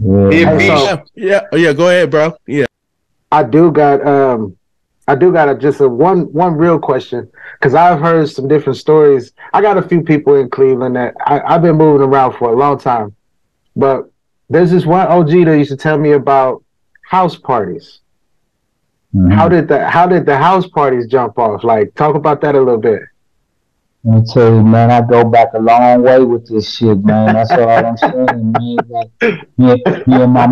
Yeah, Hey, man. so Yeah. Go ahead, bro. Yeah. I do got just a one real question because I've heard some different stories. I got a few people in Cleveland that I've been moving around for a long time, but there's this one OG that used to tell me about house parties. Mm-hmm. How did the house parties jump off? Like, talk about that a little bit. Let me tell you, man, I go back a long way with this shit, man. That's all I'm saying, man. Like, me and my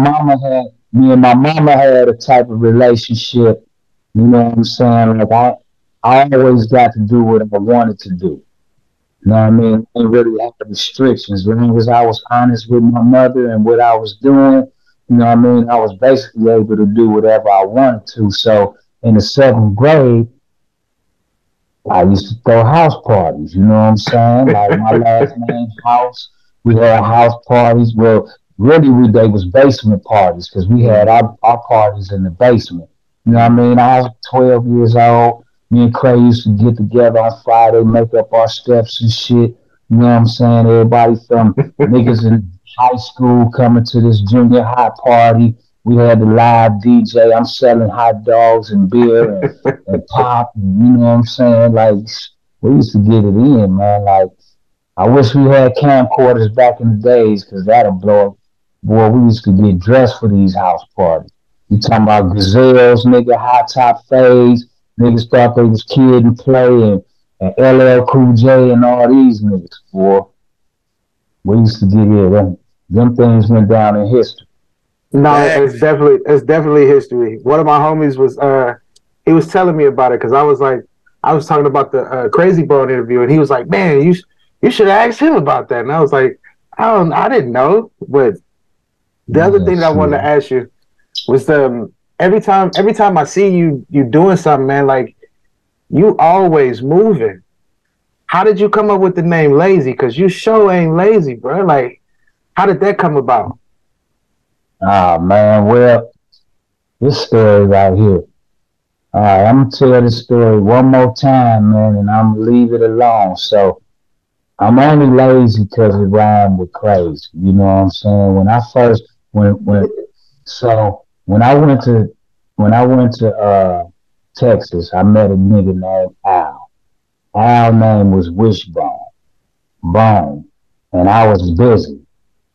mama had a type of relationship. You know what I'm saying? Like, I always got to do what I wanted to do. You know what I mean? I didn't really have restrictions. As long as I was honest with my mother and what I was doing, you know what I mean? I was basically able to do whatever I wanted to. So in the seventh grade, I used to throw house parties, you know what I'm saying? Like my last name, House. We had house parties. Well, really, they was basement parties because we had our parties in the basement. You know what I mean? I was 12 years old. Me and Clay used to get together on Friday, make up our steps and shit. You know what I'm saying? Everybody from niggas in high school coming to this junior high party. We had the live DJ. I'm selling hot dogs and beer and pop, and you know what I'm saying? Like, we used to get it in, man. Like, I wish we had camcorders back in the days, because that'll blow up. Boy, we used to get dressed for these house parties. You talking about gazelles, nigga, high top fades. Niggas thought they was Kid and Play and LL Cool J and all these niggas, boy. We used to get it. Them things went down in history. No, Facts. it's definitely history. One of my homies was he was telling me about it because I was talking about the Crazy Bone interview, and he was like, "Man, you should have asked him about that." And I was like, I didn't know." But the other Yeah, thing that I wanted to shit. ask you was every time I see you doing something, man, like you always moving. How did you come up with the name Layzie? Because you sure ain't lazy, bro. Like, how did that come about? Ah, man, well, this story right here. All right, I'm gonna tell this story one more time, man, and I'm gonna leave it alone. So I'm only lazy because it rhymed with crazy. You know what I'm saying? When I first, so when I went to Texas, I met a nigga named Al. Al name was Wishbone, Bone, and I was busy.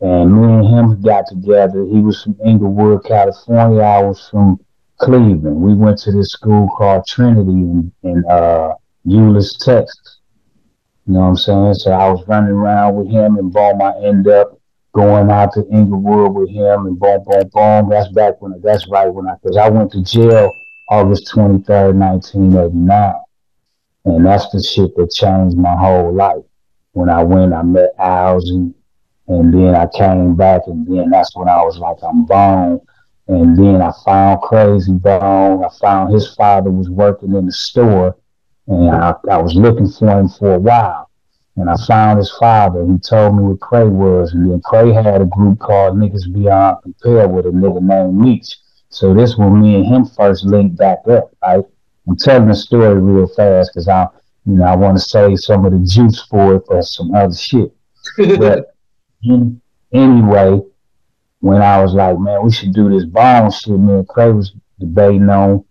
And me and him got together. He was from Inglewood, California. I was from Cleveland. We went to this school called Trinity in Euless, Texas. You know what I'm saying? So I was running around with him, and boom, I end up going out to Inglewood with him, and boom, boom, boom. That's right when because I went to jail August 23rd, 1989. And that's the shit that changed my whole life. When I went, I met Owls, and then I came back, and then that's when I was like, I'm Bone. And then I found Crazy Bone. I found his father was working in the store, and I was looking for him for a while. And I found his father. He told me what Cray was, and then Cray had a group called Niggas Beyond Compare with a nigga named Meech. So this when me and him first linked back up, right? I'm telling the story real fast because I want to save some of the juice for it for some other shit. But anyway, when I was like, man, we should do this bone shit, me and Clay was debating on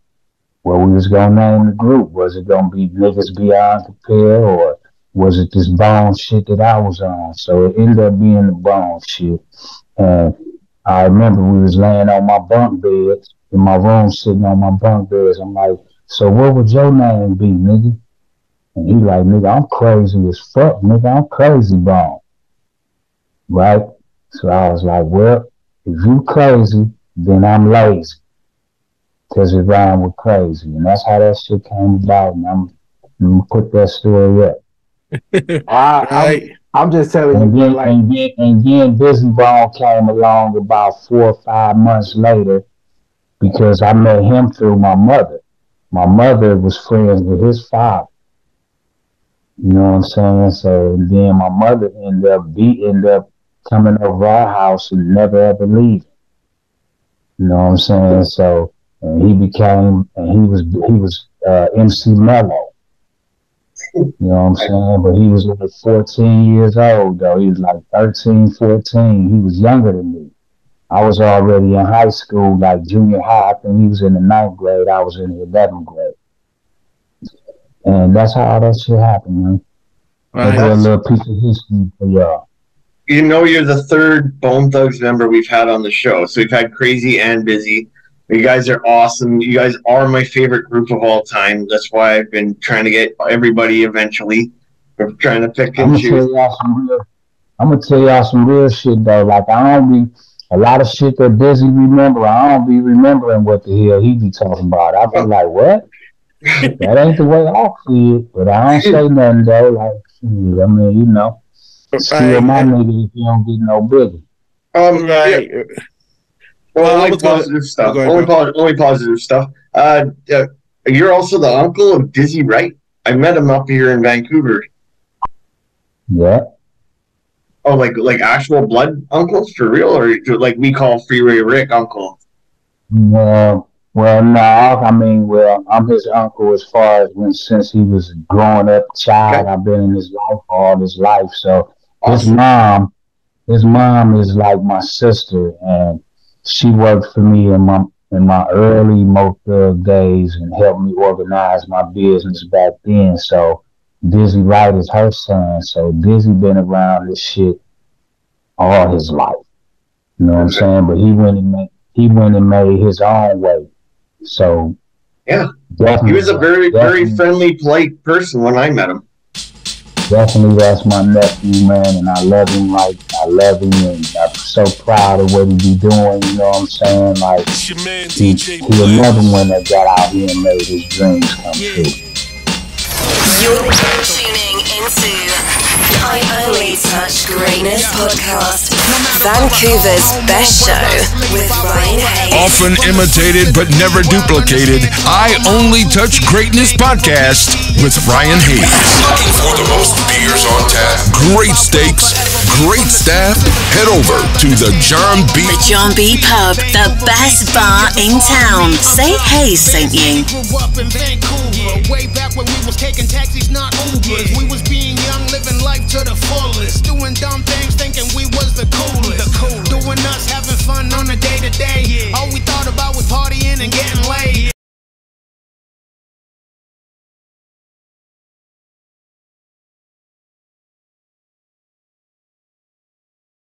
what we was gonna name the group. Was it gonna be Niggas Beyond Compare, or was it this bone shit that I was on? So it ended up being the bone shit. And I remember we was laying on my bunk beds in my room, sitting on my bunk beds. I'm like, so what would your name be, nigga? And he like, nigga, I'm crazy as fuck, nigga. I'm crazy bone, right? So I was like, well, if you crazy, then I'm lazy, because it rhymed with crazy. And that's how that shit came about. And I'm gonna put that story up. I, Right. I'm just telling you, And bro. then Like, and then and then Busy Bone came along about 4 or 5 months later because I met him through my mother. My mother was friends with his father. You know what I'm saying? So then my mother ended up coming over our house and never ever leaving. You know what I'm saying? So and he was MC Mello. You know what I'm saying? But he was like 14 years old though. He was like 13, 14. He was younger than me. I was already in high school, like junior high. I think he was in the 9th grade. I was in the 11th grade. And that's how all that shit happened, man. That's a little piece of history for y'all. You know, you're the third Bone Thugs member we've had on the show. So we've had Crazy and Bizzy. You guys are awesome. You guys are my favorite group of all time. That's why I've been trying to get everybody eventually. We're trying to pick and choose. I'm gonna tell y'all some real shit though. Like I don't be a lot of shit that Bizzy remember. I don't be remembering what the hell he be talking about. I be like, what? That ain't the way I see it. But I don't say nothing though. Like, I mean, you know, still my nigga if you don't get no bigger. Yeah. Well, only positive stuff. Only positive stuff. You're also the uncle of Dizzy Wright. I met him up here in Vancouver. Yeah. Oh, like actual blood uncles for real, or like we call Freeway Rick uncle? Well, no. I mean, I'm his uncle as far as since he was growing up child. Okay. I've been in his life all his life. So awesome. His mom is like my sister, and she worked for me in my early days and helped me organize my business back then. So Dizzy Wright is her son. So Dizzy been around this shit all his life. You know what I'm saying? But he went and made his own way. So yeah, he was a very friendly, polite person when I met him. Definitely, that's my nephew, man, and I love him. Like I love him, and I'm so proud of what he be doing. You know what I'm saying? Like he another one that got out here and made his dreams come true. You're tuning into I Only Touch Greatness podcast, Vancouver's best show with Ryan Hayes. Often imitated but never duplicated, I Only Touch Greatness podcast with Ryan Hayes. Looking for the most beers on tap, great steaks, great staff? Head over to the John B. The John B. Pub, the best bar in town. Say Hayes sent you. Grew up in Vancouver, way back when we was taking taxis, not Ubers. We was being young, living life to the fullest, doing dumb things, thinking we was the coolest. Doing us, having fun on a day-to-day.